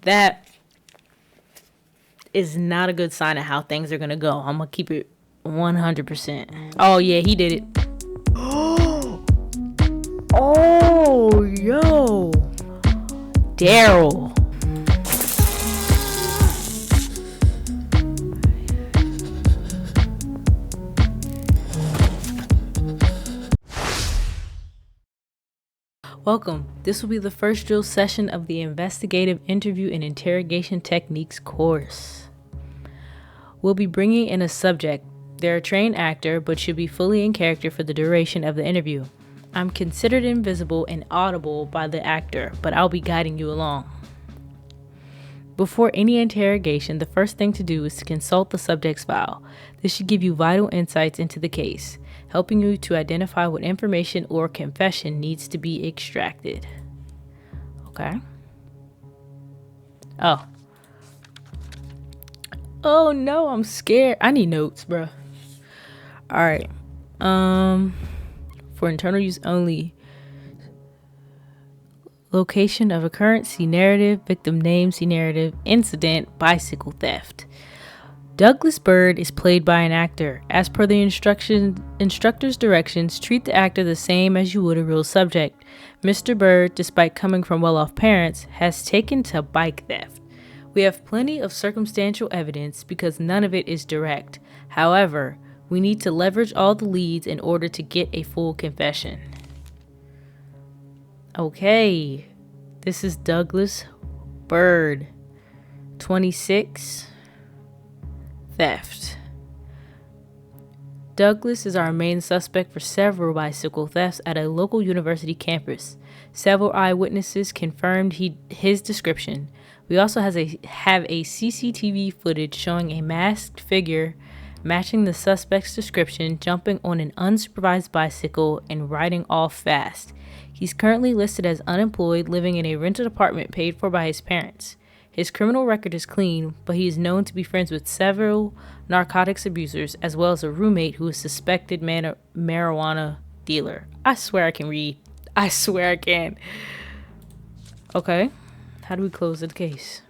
That is not a good sign of how things are gonna go. I'm gonna keep it 100%. Oh yeah, he did it. Oh yo, Daryl. Welcome. This will be the first drill session of the Investigative Interview and Interrogation Techniques course. We'll be bringing in a subject. They're a trained actor, but should be fully in character for the duration of the interview. I'm considered invisible and audible by the actor, but I'll be guiding you along. Before any interrogation, the first thing to do is to consult the subject's file. This should give you vital insights into the case, helping you to identify what information or confession needs to be extracted. Okay. Oh no, I'm scared. I need notes, bro. All right. For internal use only. Location of occurrence, see narrative. Victim name, see narrative. Incident, bicycle theft. Douglas Byrd is played by an actor. As per the instructor's directions, treat the actor the same as you would a real subject. Mr. Byrd, despite coming from well-off parents, has taken to bike theft. We have plenty of circumstantial evidence because none of it is direct. However, we need to leverage all the leads in order to get a full confession. Okay, this is Douglas Byrd, 26, theft. Douglas is our main suspect for several bicycle thefts at a local university campus. Several eyewitnesses confirmed his description. We also have a CCTV footage showing a masked figure matching the suspect's description, jumping on an unsupervised bicycle and riding off fast. He's currently listed as unemployed, living in a rented apartment paid for by his parents. His criminal record is clean, but he is known to be friends with several narcotics abusers, as well as a roommate who is suspected marijuana dealer. I swear I can read. I swear I can. Okay, how do we close the case?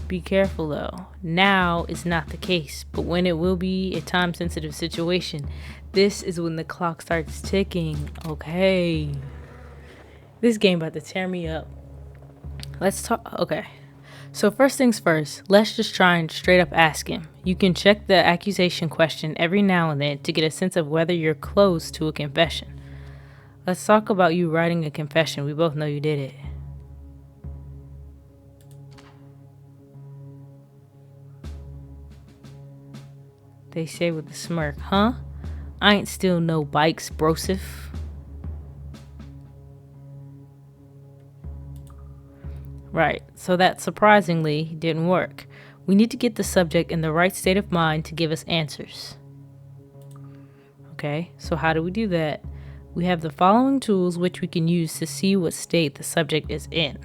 Be careful though. Now is not the case, but when it will be a time-sensitive situation. This is when the clock starts ticking. Okay. This game about to tear me up. Let's talk. Okay. So first things first, let's just try and straight up ask him. You can check the accusation question every now and then to get a sense of whether you're close to a confession. Let's talk about you writing a confession. We both know you did it. They say with a smirk, huh? I ain't steal no bikes, brosif. Right, so that surprisingly didn't work. We need to get the subject in the right state of mind to give us answers. Okay, so how do we do that? We have the following tools which we can use to see what state the subject is in.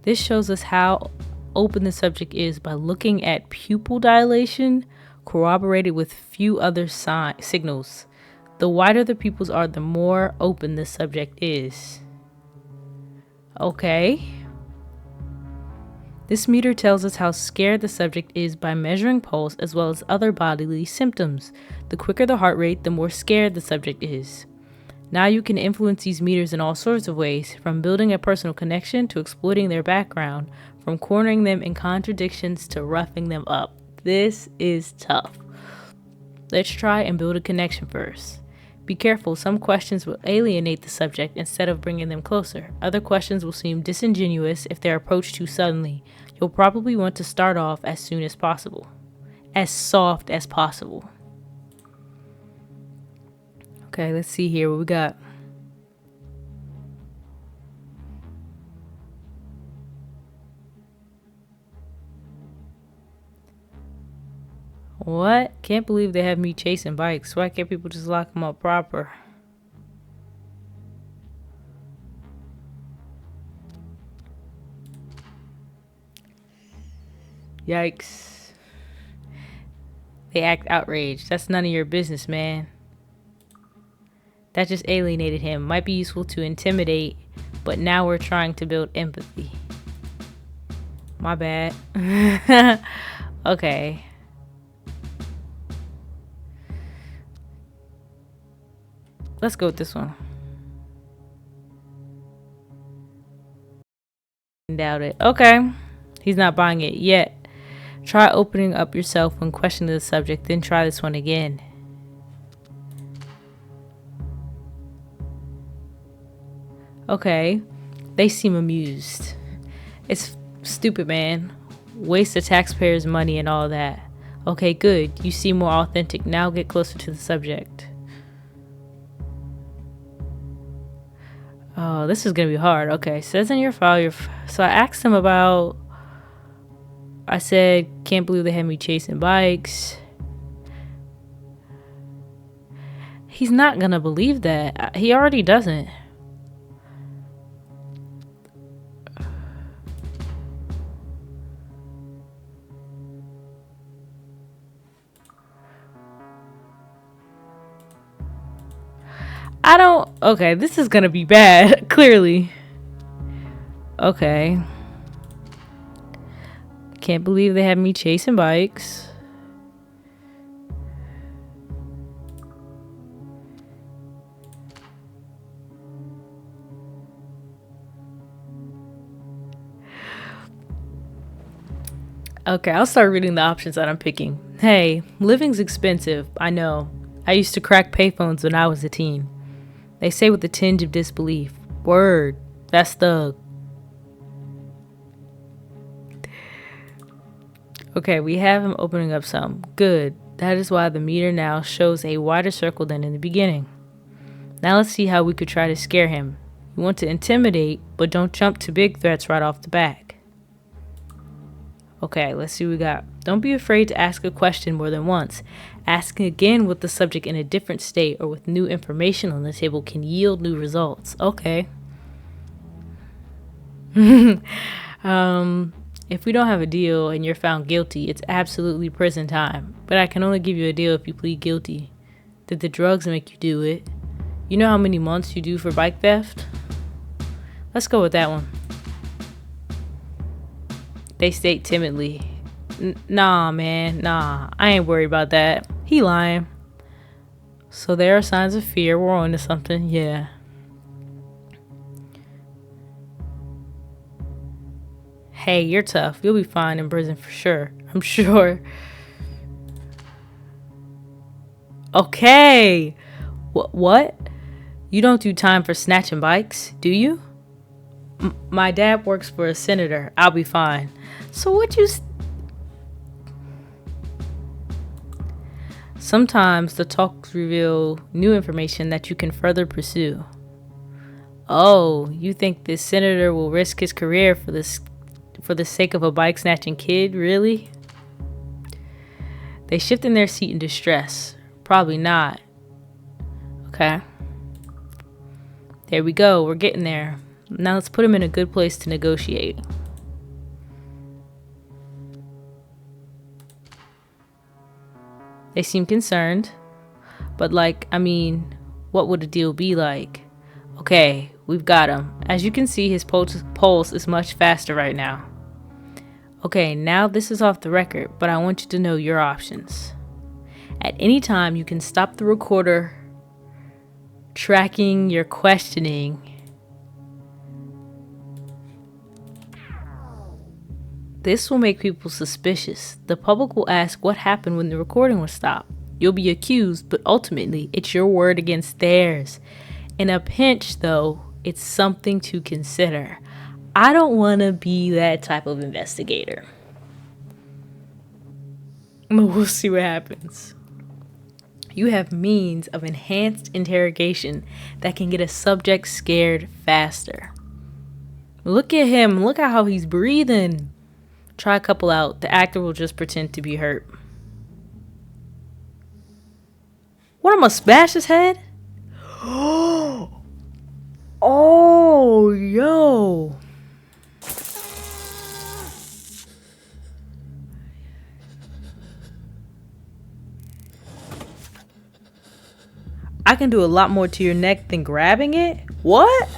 This shows us how open the subject is by looking at pupil dilation corroborated with few other signals. The wider the pupils are, the more open the subject is. Okay. This meter tells us how scared the subject is by measuring pulse as well as other bodily symptoms. The quicker the heart rate, the more scared the subject is. Now you can influence these meters in all sorts of ways, from building a personal connection to exploiting their background, from cornering them in contradictions to roughing them up. This is tough. Let's try and build a connection first. Be careful, some questions will alienate the subject instead of bringing them closer. Other questions will seem disingenuous if they're approached too suddenly. You'll probably want to start off as soon as possible. As soft as possible. Okay, let's see here what we got. What? Can't believe they have me chasing bikes. Why can't people just lock them up proper? Yikes. They act outraged. That's none of your business, man. That just alienated him. Might be useful to intimidate, but now we're trying to build empathy. My bad. Okay. Let's go with this one. Doubt it. Okay. He's not buying it yet. Try opening up yourself when questioning the subject, then try this one again. Okay. They seem amused. It's stupid, man. Waste the taxpayers' money and all that. Okay, good. You seem more authentic. Now get closer to the subject. Oh, this is gonna be hard. Okay, says in your file, so I asked him about. I said, can't believe they had me chasing bikes. He's not gonna believe that. He already doesn't. I don't. Okay, this is gonna be bad. Clearly. Okay. Can't believe they had me chasing bikes. Okay, I'll start reading the options that I'm picking. Hey, living's expensive. I know. I used to crack payphones when I was a teen. They say with a tinge of disbelief. Word. That's thug. Okay, we have him opening up some. Good. That is why the meter now shows a wider circle than in the beginning. Now let's see how we could try to scare him. You want to intimidate, but don't jump to big threats right off the bat. Okay, let's see what we got. Don't be afraid to ask a question more than once. Asking again with the subject in a different state or with new information on the table can yield new results. Okay. If we don't have a deal and you're found guilty, it's absolutely prison time. But I can only give you a deal if you plead guilty. Did the drugs make you do it? You know how many months you do for bike theft? Let's go with that one. They state timidly. Nah, man, nah. I ain't worried about that. He lying. So there are signs of fear. We're on to something. Yeah. Hey, you're tough. You'll be fine in prison for sure. I'm sure. Okay. What? You don't do time for snatching bikes, do you? My dad works for a senator. I'll be fine. So what you... Sometimes the talks reveal new information that you can further pursue. Oh, you think this senator will risk his career for the sake of a bike snatching kid? Really? They shift in their seat in distress. Probably not. Okay. There we go. We're getting there. Now let's put him in a good place to negotiate. They seem concerned. But what would a deal be like? Okay, we've got him. As you can see, his pulse is much faster right now. Okay, now this is off the record, but I want you to know your options. At any time, you can stop the recorder tracking your questioning. This will make people suspicious. The public will ask what happened when the recording was stopped. You'll be accused, but ultimately, it's your word against theirs. In a pinch, though, it's something to consider. I don't want to be that type of investigator. But we'll see what happens. You have means of enhanced interrogation that can get a subject scared faster. Look at him. Look at how he's breathing. Try a couple out. The actor will just pretend to be hurt. What, I'm gonna smash his head? Oh, yo. I can do a lot more to your neck than grabbing it? What?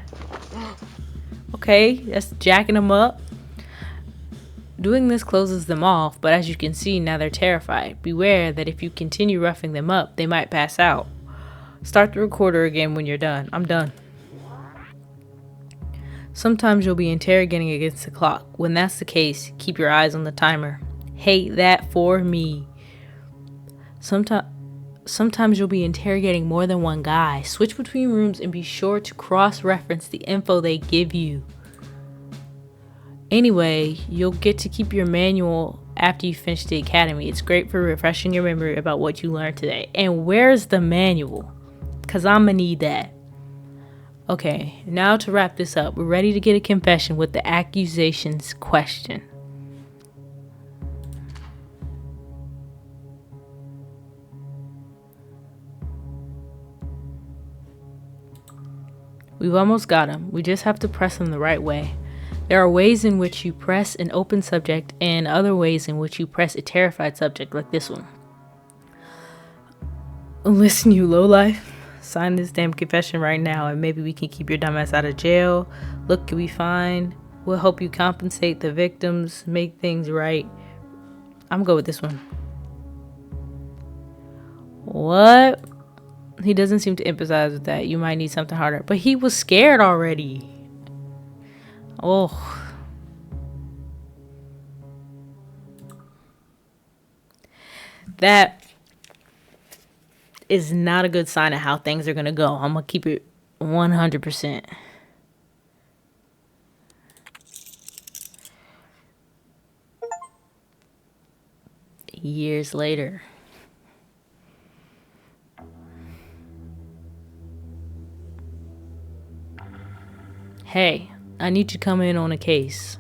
Okay, that's jacking them up. Doing this closes them off, but as you can see, now they're terrified. Beware that if you continue roughing them up, they might pass out. Start the recorder again when you're done. I'm done. Sometimes you'll be interrogating against the clock. When that's the case, keep your eyes on the timer. Hate that for me. Sometimes you'll be interrogating more than one guy. Switch between rooms and be sure to cross-reference the info they give you. Anyway, you'll get to keep your manual after you finish the academy. It's great for refreshing your memory about what you learned today. And where's the manual? Because I'm going to need that. Okay, now to wrap this up, we're ready to get a confession with the accusations question. We've almost got him. We just have to press him the right way. There are ways in which you press an open subject and other ways in which you press a terrified subject like this one. Listen, you lowlife. Sign this damn confession right now and maybe we can keep your dumbass out of jail. Look, you'll be fine. We'll help you compensate the victims, make things right. I'm gonna go with this one. What? He doesn't seem to emphasize with that. You might need something harder. But he was scared already. Oh. That is not a good sign of how things are going to go. I'm going to keep it 100%. Years later. Hey, I need you to come in on a case.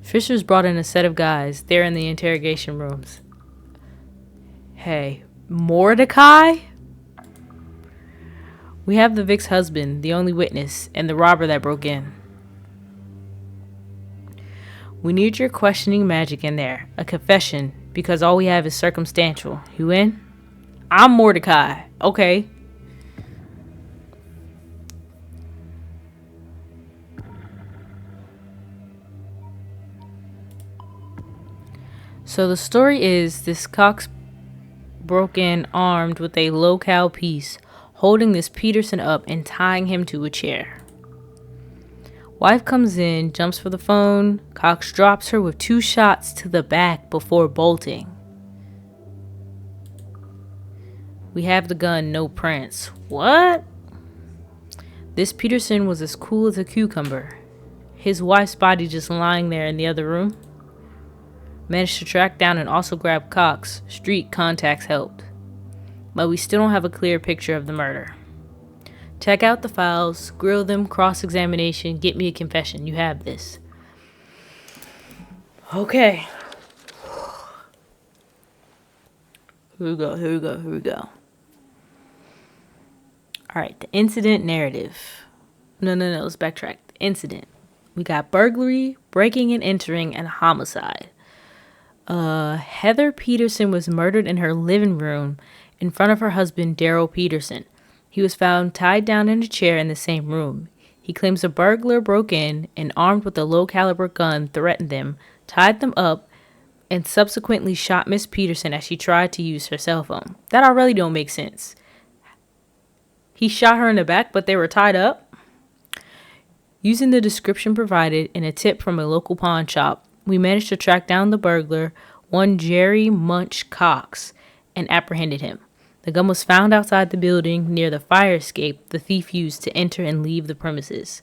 Fisher's brought in a set of guys. They're in the interrogation rooms. Hey, Mordecai? We have the Vic's husband, the only witness, and the robber that broke in. We need your questioning magic in there. A confession, because all we have is circumstantial. You in? I'm Mordecai. Okay. So the story is this Cox broke in armed with a low-cal piece, holding this Peterson up and tying him to a chair. Wife comes in, jumps for the phone. Cox drops her with 2 shots to the back before bolting. We have the gun, no prints. What? This Peterson was as cool as a cucumber. His wife's body just lying there in the other room. Managed to track down and also grab Cox. Street contacts helped. But we still don't have a clear picture of the murder. Check out the files, grill them, cross-examination, get me a confession. You have this. Okay. Here we go. Alright, the incident narrative. No, let's backtrack. The incident. We got burglary, breaking and entering, and homicide. Heather Peterson was murdered in her living room in front of her husband, Daryl Peterson. He was found tied down in a chair in the same room. He claims a burglar broke in and, armed with a low-caliber gun, threatened them, tied them up, and subsequently shot Miss Peterson as she tried to use her cell phone. That already don't make sense. He shot her in the back, but they were tied up? Using the description provided and a tip from a local pawn shop, we managed to track down the burglar, one Jerry Munch Cox, and apprehended him. The gun was found outside the building near the fire escape the thief used to enter and leave the premises.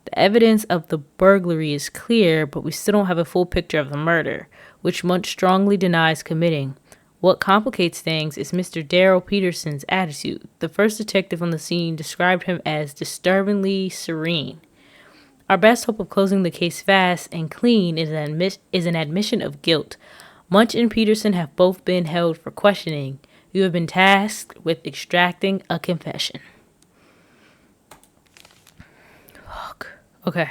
The evidence of the burglary is clear, but we still don't have a full picture of the murder, which Munch strongly denies committing. What complicates things is Mr. Daryl Peterson's attitude. The first detective on the scene described him as disturbingly serene. Our best hope of closing the case fast and clean is an admission of guilt. Munch and Peterson have both been held for questioning. You have been tasked with extracting a confession. Fuck. Okay.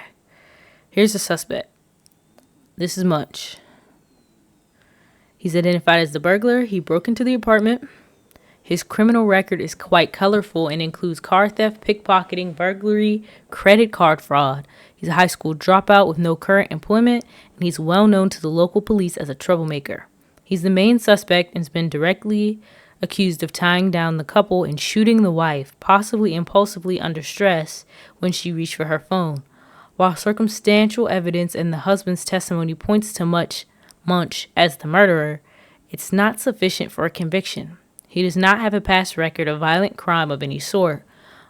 Here's the suspect. This is Munch. He's identified as the burglar. He broke into the apartment. His criminal record is quite colorful and includes car theft, pickpocketing, burglary, credit card fraud. He's a high school dropout with no current employment, and he's well known to the local police as a troublemaker. He's the main suspect and has been directly accused of tying down the couple and shooting the wife, possibly impulsively under stress, when she reached for her phone. While circumstantial evidence and the husband's testimony points to Munch as the murderer, it's not sufficient for a conviction. He does not have a past record of violent crime of any sort.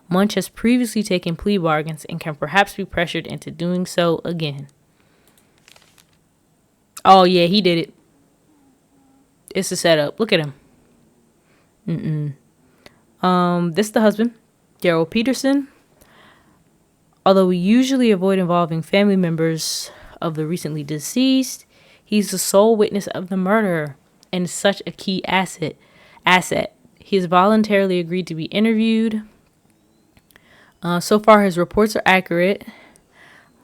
Munch has previously taken plea bargains and can perhaps be pressured into doing so again. Oh yeah, he did it. It's a setup. Look at him. This is the husband, Daryl Peterson. Although we usually avoid involving family members of the recently deceased, he's the sole witness of the murder and such a key asset. He has voluntarily agreed to be interviewed. So far, his reports are accurate.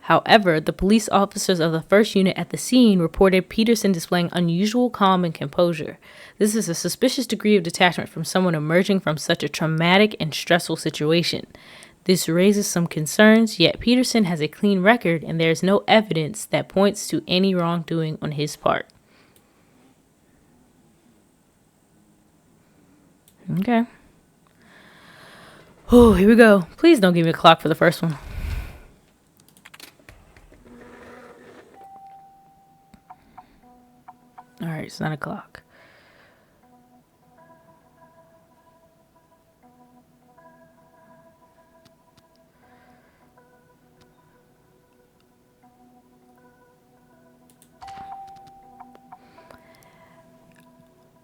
However, the police officers of the first unit at the scene reported Peterson displaying unusual calm and composure. This is a suspicious degree of detachment from someone emerging from such a traumatic and stressful situation. This raises some concerns, yet Peterson has a clean record and there is no evidence that points to any wrongdoing on his part. Okay. Oh, here we go. Please don't give me a clock for the first one. All right, it's 9 o'clock.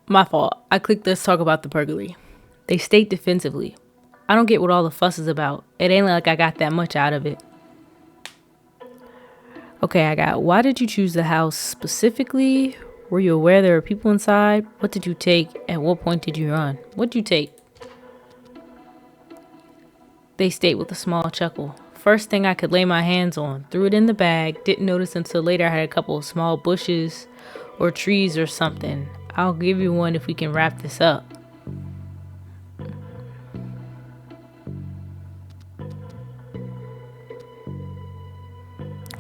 My fault. I clicked let's talk about the burglary. They state defensively. I don't get what all the fuss is about. It ain't like I got that much out of it. Okay, I got, why did you choose the house specifically? Were you aware there were people inside? What did you take? At what point did you run? What did you take? They state with a small chuckle. First thing I could lay my hands on. Threw it in the bag. Didn't notice until later I had a couple of small bushes or trees or something. I'll give you one if we can wrap this up.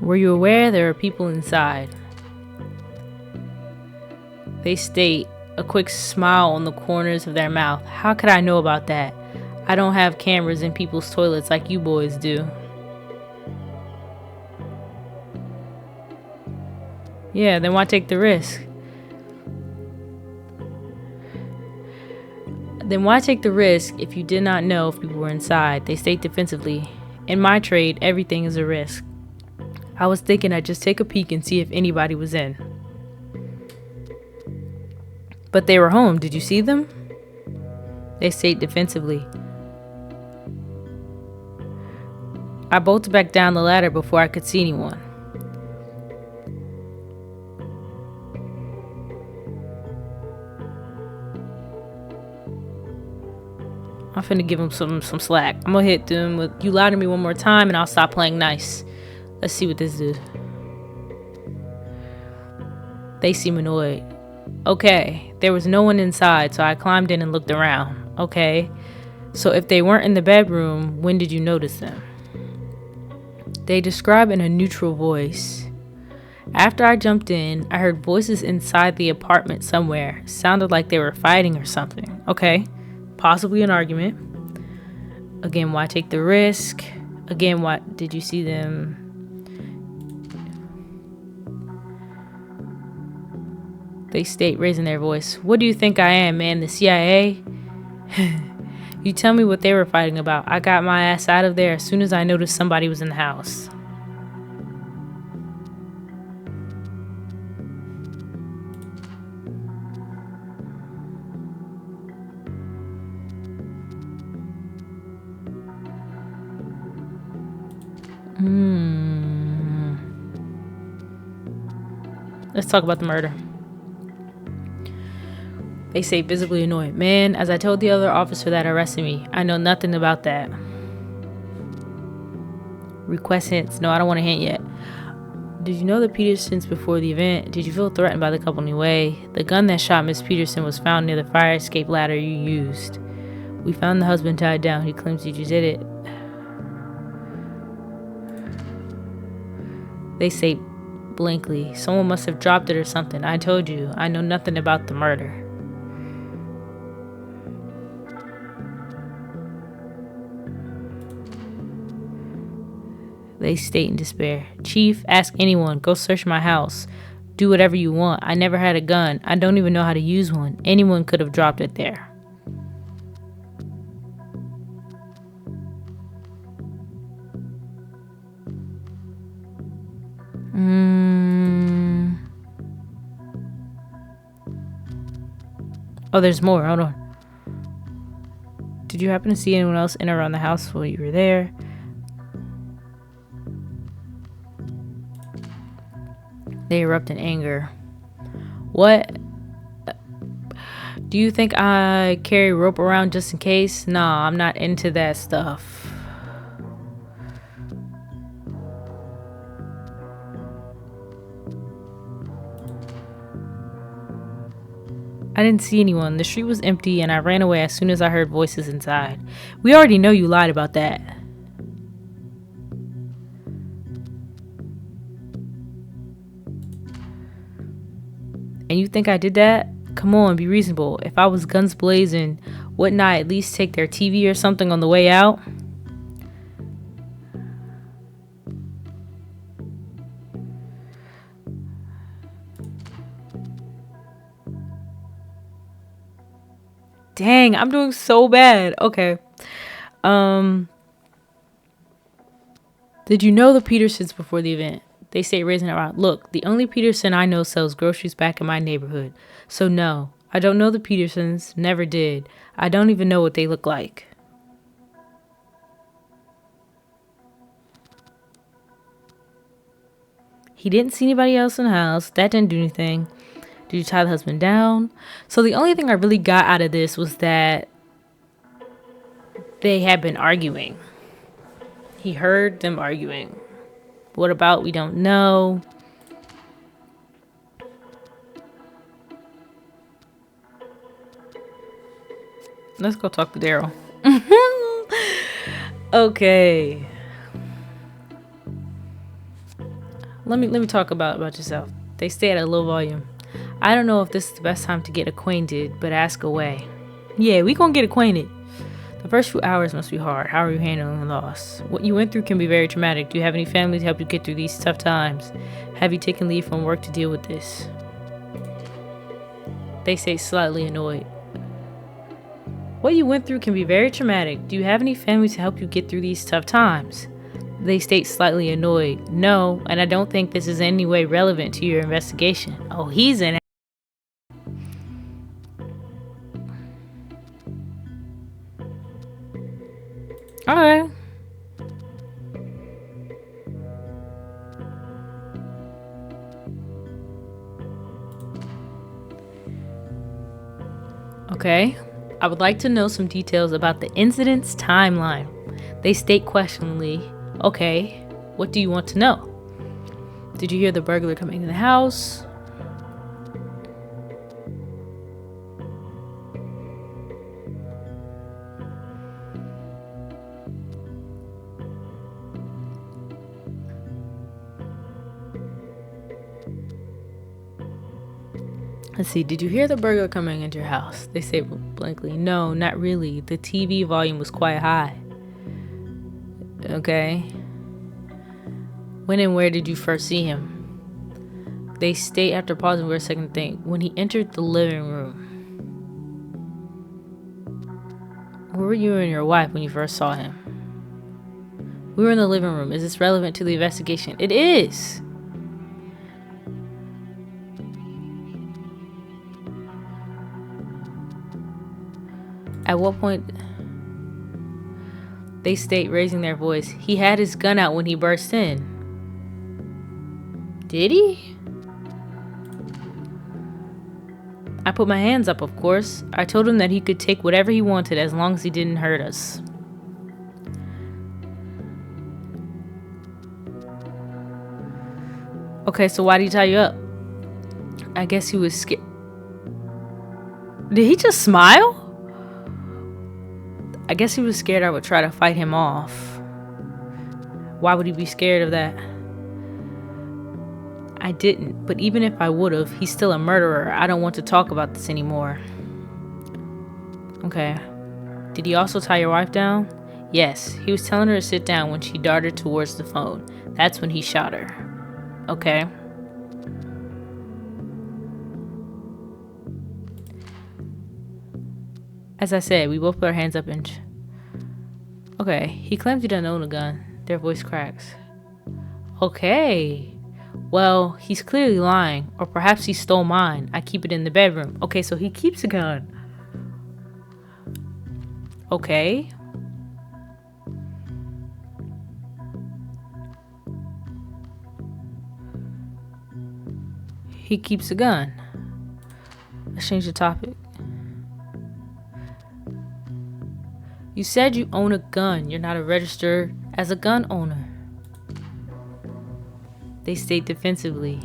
Were you aware there are people inside? They state, a quick smile on the corners of their mouth. How could I know about that? I don't have cameras in people's toilets like you boys do. Yeah, then why take the risk? Then why take the risk if you did not know if people were inside? They state defensively. In my trade, everything is a risk. I was thinking I'd just take a peek and see if anybody was in. But they were home. Did you see them? They state defensively. I bolted back down the ladder before I could see anyone. I'm finna give them some slack. I'm gonna hit them with, you lie to me one more time and I'll stop playing nice. Let's see what this is. They seem annoyed. Okay, there was no one inside, so I climbed in and looked around. Okay, so if they weren't in the bedroom, when did you notice them? They describe in a neutral voice. After I jumped in, I heard voices inside the apartment somewhere. Sounded like they were fighting or something. Okay, possibly an argument. Again, why take the risk? Again, why did you see them? They state, raising their voice. What do you think I am, man? The CIA? You tell me what they were fighting about. I got my ass out of there as soon as I noticed somebody was in the house. Let's talk about the murder. They say visibly annoyed. Man, as I told the other officer that arrested me, I know nothing about that. Request hints. No, I don't want a hint yet. Did you know the Petersons before the event? Did you feel threatened by the couple in any way? The gun that shot Miss Peterson was found near the fire escape ladder you used. We found the husband tied down. He claims you did it. They say blankly, someone must have dropped it or something. I told you, I know nothing about the murder. They state in despair. Chief, ask anyone. Go search my house. Do whatever you want. I never had a gun. I don't even know how to use one. Anyone could have dropped it there. Oh, there's more. Hold on. Did you happen to see anyone else in or around the house while you were there? They erupt in anger. What? Do you think I carry rope around just in case? Nah, I'm not into that stuff. I didn't see anyone. The street was empty and I ran away as soon as I heard voices inside. We already know you lied about that. And you think I did that? Come on, be reasonable. If I was guns blazing, wouldn't I at least take their TV or something on the way out? Dang, I'm doing so bad. Okay. Did you know the Petersons before the event? They say raising it around. Look, the only Peterson I know sells groceries back in my neighborhood. So no, I don't know the Petersons. Never did. I don't even know what they look like. He didn't see anybody else in the house. That didn't do anything. Did you tie the husband down? So the only thing I really got out of this was that they had been arguing. He heard them arguing. What about? We don't know. Let's go talk to Daryl. Okay. Let me talk about yourself. They stay at a low volume. I don't know if this is the best time to get acquainted, but ask away. Yeah, we gonna get acquainted. The first few hours must be hard. How are you handling the loss? What you went through can be very traumatic. Do you have any family to help you get through these tough times? Have you taken leave from work to deal with this? They say slightly annoyed. What you went through can be very traumatic. Do you have any family to help you get through these tough times? They state slightly annoyed. No, and I don't think this is in any way relevant to your investigation. Oh, he's in it. Alright. Okay. I would like to know some details about the incident's timeline. They state questioningly, okay, what do you want to know? Did you hear the burglar coming in the house? Let's see, did you hear the burglar coming into your house? They say blankly, no, not really. The TV volume was quite high. Okay. When and where did you first see him? They state after pausing for a second to think. When he entered the living room. Where were you and your wife when you first saw him? We were in the living room. Is this relevant to the investigation? It is. At what point? They state, raising their voice, he had his gun out when he burst in. Did he? I put my hands up, of course. I told him that he could take whatever he wanted as long as he didn't hurt us. Okay, so why did he tie you up? I guess he was scared. Did he just smile? I guess he was scared I would try to fight him off. Why would he be scared of that? I didn't, but even if I would've, he's still a murderer. I don't want to talk about this anymore. Okay. Did he also tie your wife down? Yes, he was telling her to sit down when she darted towards the phone. That's when he shot her. Okay. As I said, we both put our hands up and... Okay, he claims he doesn't own a gun. Their voice cracks. Okay. Well, he's clearly lying. Or perhaps he stole mine. I keep it in the bedroom. Okay, so he keeps a gun. Okay. He keeps a gun. Let's change the topic. You said you own a gun. You're not registered as a gun owner. They state defensively.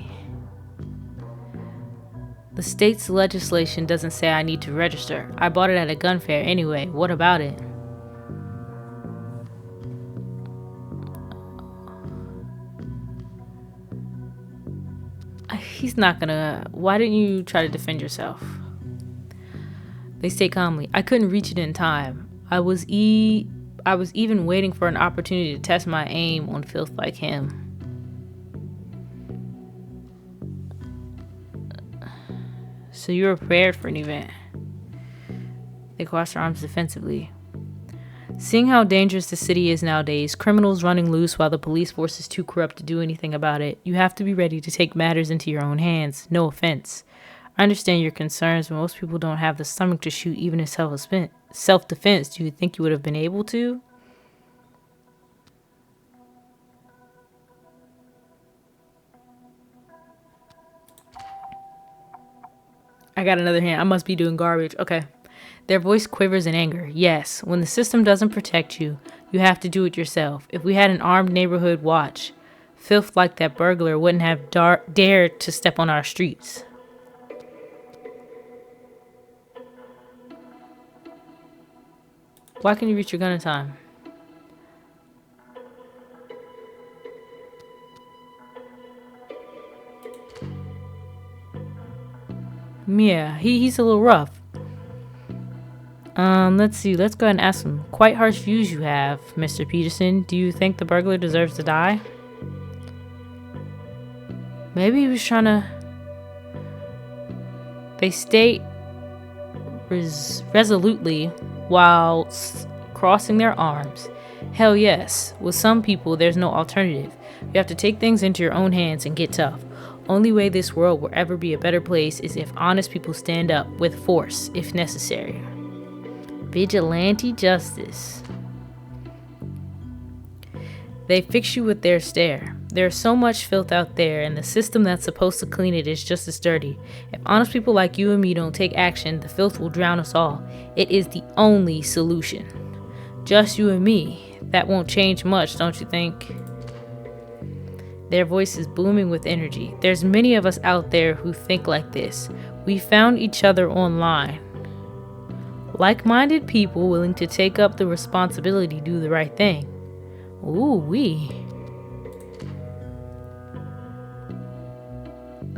The state's legislation doesn't say I need to register. I bought it at a gun fair anyway. What about it? He's not gonna... Why didn't you try to defend yourself? They state calmly. I couldn't reach it in time. I was even waiting for an opportunity to test my aim on filth like him. So you were prepared for an event. They crossed their arms defensively. Seeing how dangerous the city is nowadays, criminals running loose while the police force is too corrupt to do anything about it, you have to be ready to take matters into your own hands. No offense. I understand your concerns, but most people don't have the stomach to shoot even in self-defense. Do you think you would have been able to? I got another hand. I must be doing garbage. Okay. Their voice quivers in anger. Yes, when the system doesn't protect you, you have to do it yourself. If we had an armed neighborhood watch, filth like that burglar wouldn't have dared to step on our streets. Why can you reach your gun in time? Yeah, he's a little rough. Let's see. Let's go ahead and ask him. Quite harsh views you have, Mr. Peterson. Do you think the burglar deserves to die? Maybe he was trying to... They state resolutely while crossing their arms. Hell yes. With some people, there's no alternative. You have to take things into your own hands and get tough. Only way this world will ever be a better place is if honest people stand up with force, if necessary. Vigilante justice. They fix you with their stare. There's so much filth out there, and the system that's supposed to clean it is just as dirty. If honest people like you and me don't take action, the filth will drown us all. It is the only solution. Just you and me. That won't change much, don't you think? Their voice is booming with energy. There's many of us out there who think like this. We found each other online. Like-minded people willing to take up the responsibility to do the right thing. Ooh-wee.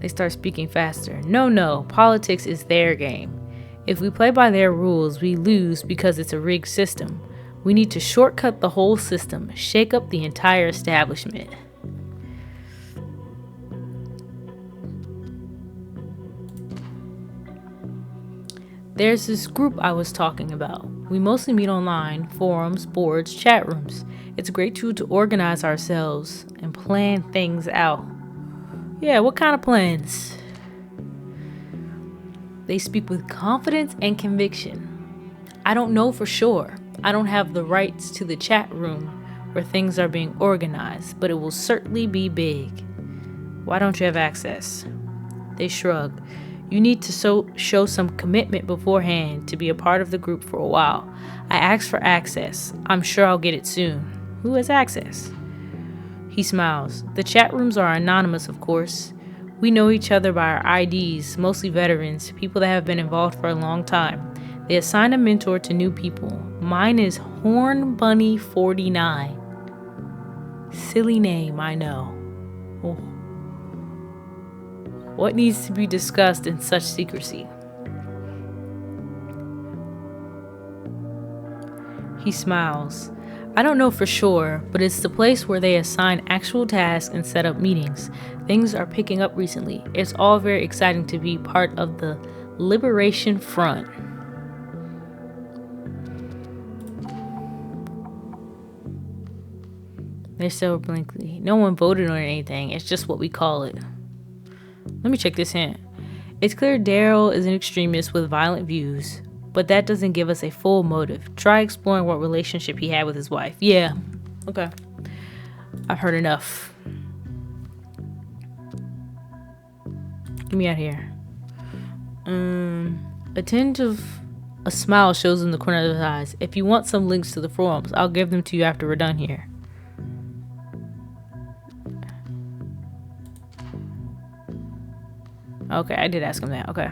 They start speaking faster. No, politics is their game. If we play by their rules, we lose because it's a rigged system. We need to shortcut the whole system, shake up the entire establishment. There's this group I was talking about. We mostly meet online, forums, boards, chat rooms. It's a great tool to organize ourselves and plan things out. Yeah, what kind of plans? They speak with confidence and conviction. I don't know for sure. I don't have the rights to the chat room where things are being organized, but it will certainly be big. Why don't you have access? They shrug. You need to show some commitment beforehand to be a part of the group for a while. I asked for access. I'm sure I'll get it soon. Who has access? He smiles. The chat rooms are anonymous, of course. We know each other by our IDs, mostly veterans, people that have been involved for a long time. They assign a mentor to new people. Mine is Horn Bunny 49. Silly name, I know. Oh. What needs to be discussed in such secrecy? He smiles. I don't know for sure, but it's the place where they assign actual tasks and set up meetings. Things are picking up recently. It's all very exciting to be part of the Liberation Front. They still blankly. No one voted on anything. It's just what we call it. Let me check this hint. It's clear Daryl is an extremist with violent views, but that doesn't give us a full motive. Try exploring what relationship he had with his wife. Yeah. Okay. I've heard enough. Get me out of here. A tinge of a smile shows in the corner of his eyes. If you want some links to the forums, I'll give them to you after we're done here. Okay, I did ask him that. Okay.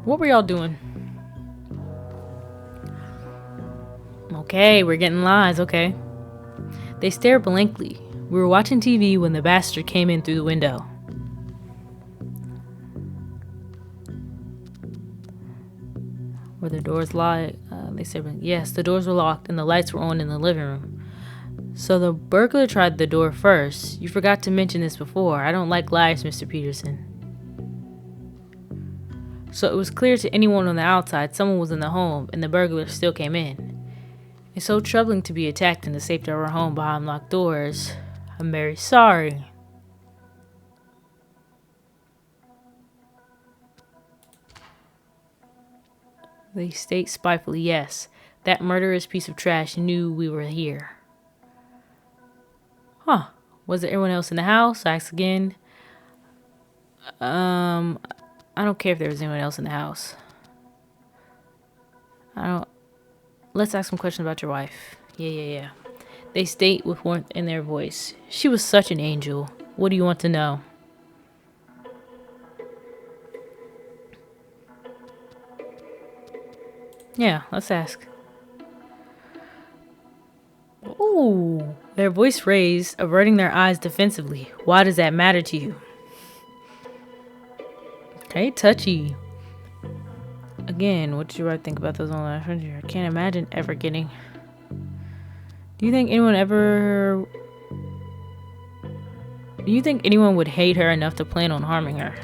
What were y'all doing? Okay, we're getting lies. Okay. They stare blankly. We were watching TV when the bastard came in through the window. Were the doors locked? They said, yes, the doors were locked and the lights were on in the living room. So the burglar tried the door first. You forgot to mention this before. I don't like lies, Mr. Peterson. So it was clear to anyone on the outside someone was in the home and the burglar still came in. It's so troubling to be attacked in the safety of our home behind locked doors. I'm very sorry. They state spitefully, yes. That murderous piece of trash knew we were here. Huh. Was there anyone else in the house? I asked again. I don't care if there was anyone else in the house. Let's ask some questions about your wife. Yeah. They state with warmth in their voice. She was such an angel. What do you want to know? Yeah, let's ask. Ooh, their voice raised, averting their eyes defensively. Why does that matter to you? Okay, touchy. Again, what did you think about those online friends? I can't imagine ever getting. Do you think anyone would hate her enough to plan on harming her?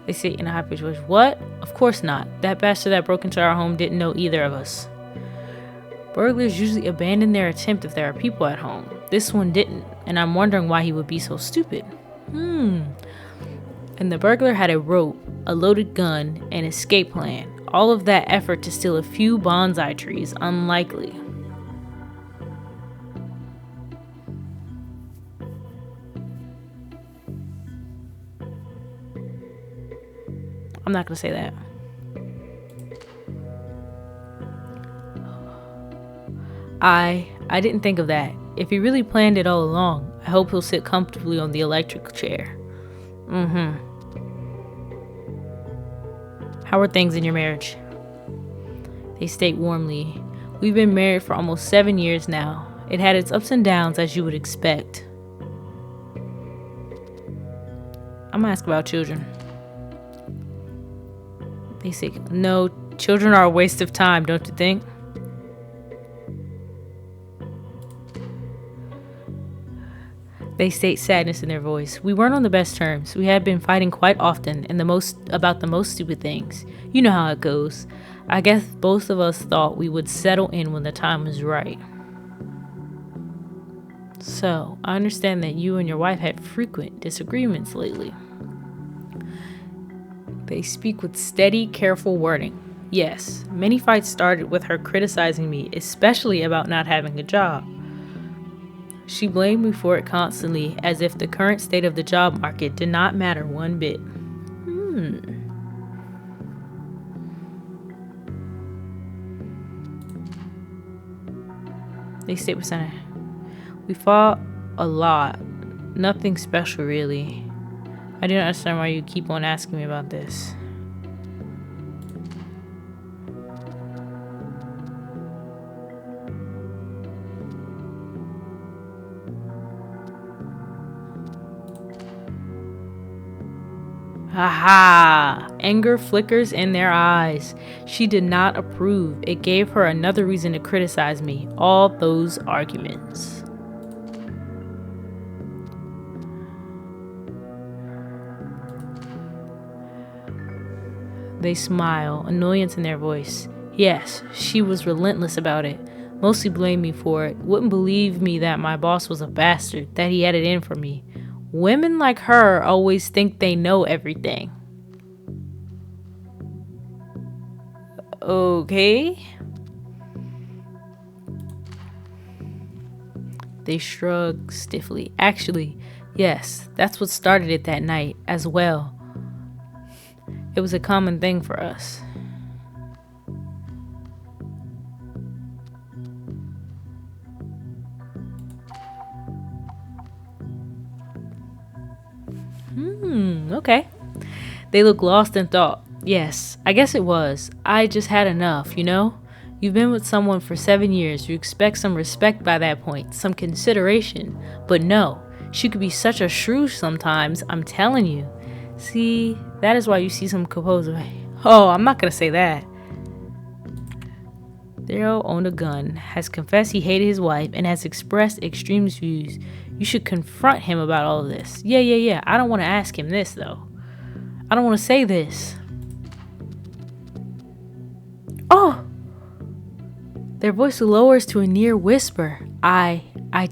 They say in a high-pitched voice, what? Of course not. That bastard that broke into our home didn't know either of us. Burglars usually abandon their attempt if there are people at home. This one didn't, and I'm wondering why he would be so stupid. And the burglar had a rope, a loaded gun, an escape plan. All of that effort to steal a few bonsai trees, unlikely. I'm not gonna say that. I didn't think of that. If he really planned it all along, I hope he'll sit comfortably on the electric chair. How are things in your marriage? They state warmly. We've been married for almost 7 years now. It had its ups and downs, as you would expect. I'm gonna ask about children. They say, no, children are a waste of time, don't you think? They state sadness in their voice. We weren't on the best terms. We had been fighting quite often and about the most stupid things. You know how it goes. I guess both of us thought we would settle in when the time was right. So, I understand that you and your wife had frequent disagreements lately. They speak with steady, careful wording. Yes, many fights started with her criticizing me, especially about not having a job. She blamed me for it constantly, as if the current state of the job market did not matter one bit. They Staples Center. We fought a lot. Nothing special, really. I do not understand why you keep on asking me about this. Haha! Anger flickers in their eyes. She did not approve. It gave her another reason to criticize me. All those arguments. They smile, annoyance in their voice. Yes, she was relentless about it. Mostly blamed me for it. Wouldn't believe me that my boss was a bastard, that he had it in for me. Women like her always think they know everything. Okay. They shrug stiffly. Actually, yes, that's what started it that night as well. It was a common thing for us. Okay. They look lost in thought. Yes, I guess it was. I just had enough, you know? You've been with someone for 7 years. You expect some respect by that point, some consideration. But no, she could be such a shrew sometimes, I'm telling you. See, that is why you see some composer. Oh, I'm not gonna say that. Daryl owned a gun, has confessed he hated his wife, and has expressed extremist views. You should confront him about all of this. Yeah. I don't want to ask him this, though. I don't want to say this. Oh! Their voice lowers to a near whisper. I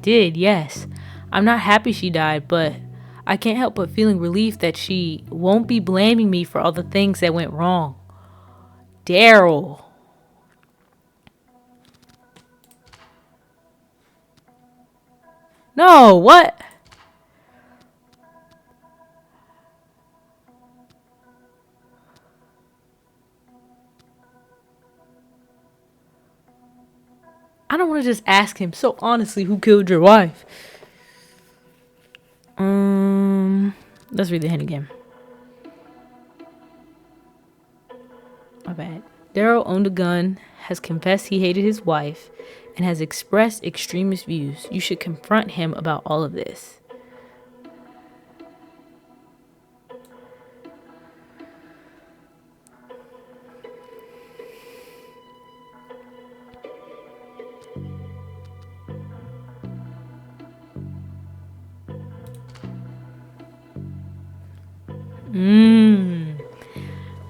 did, yes. I'm not happy she died, but I can't help but feeling relief that she won't be blaming me for all the things that went wrong. Daryl. No, what? I don't want to just ask him so honestly who killed your wife. Let's read the hint again. My bad. Daryl owned a gun, has confessed he hated his wife, and has expressed extremist views. You should confront him about all of this.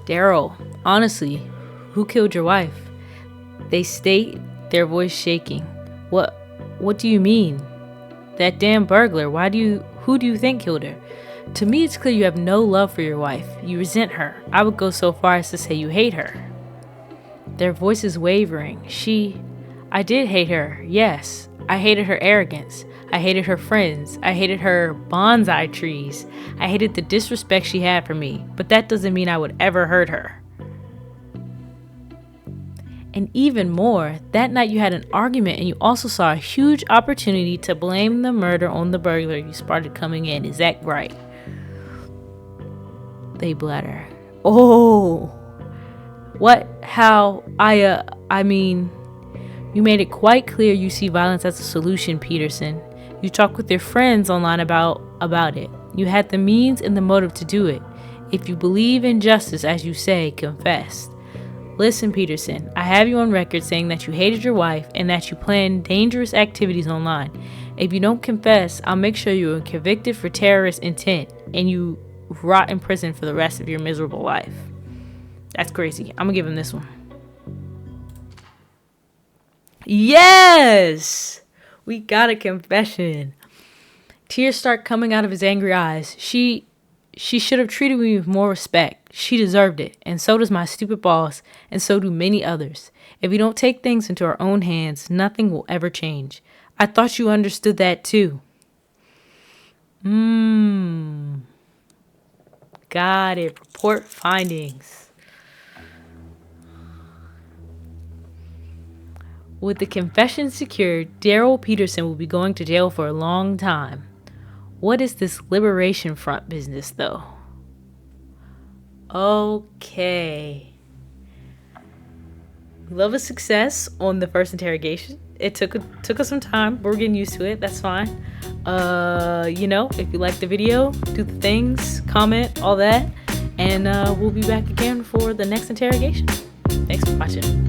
Daryl, honestly, who killed your wife? They state, their voice shaking. What do you mean? That damn burglar. Who do you think killed her? To me, it's clear you have no love for your wife. You resent her. I would go so far as to say you hate her. Their voices wavering. I did hate her, yes. I hated her arrogance. I hated her friends. I hated her bonsai trees. I hated the disrespect she had for me. But that doesn't mean I would ever hurt her. And even more, that night you had an argument and you also saw a huge opportunity to blame the murder on the burglar you spotted coming in. Is that right? They bladder. Oh, what? How? I mean, you made it quite clear you see violence as a solution, Peterson. You talked with your friends online about it. You had the means and the motive to do it. If you believe in justice, as you say, confess. Listen, Peterson, I have you on record saying that you hated your wife and that you planned dangerous activities online. If you don't confess, I'll make sure you are convicted for terrorist intent and you rot in prison for the rest of your miserable life. That's crazy. I'm gonna give him this one. Yes! We got a confession. Tears start coming out of his angry eyes. She should have treated me with more respect. She deserved it, and so does my stupid boss, and so do many others. If we don't take things into our own hands, nothing will ever change. I thought you understood that too. Got it. Report findings. With the confession secured, Daryl Peterson will be going to jail for a long time. What is this Liberation Front business, though? Okay. Love of success on the first interrogation. It took us some time, but we're getting used to it. That's fine. If you like the video, do the things, comment, all that, and we'll be back again for the next interrogation. Thanks for watching.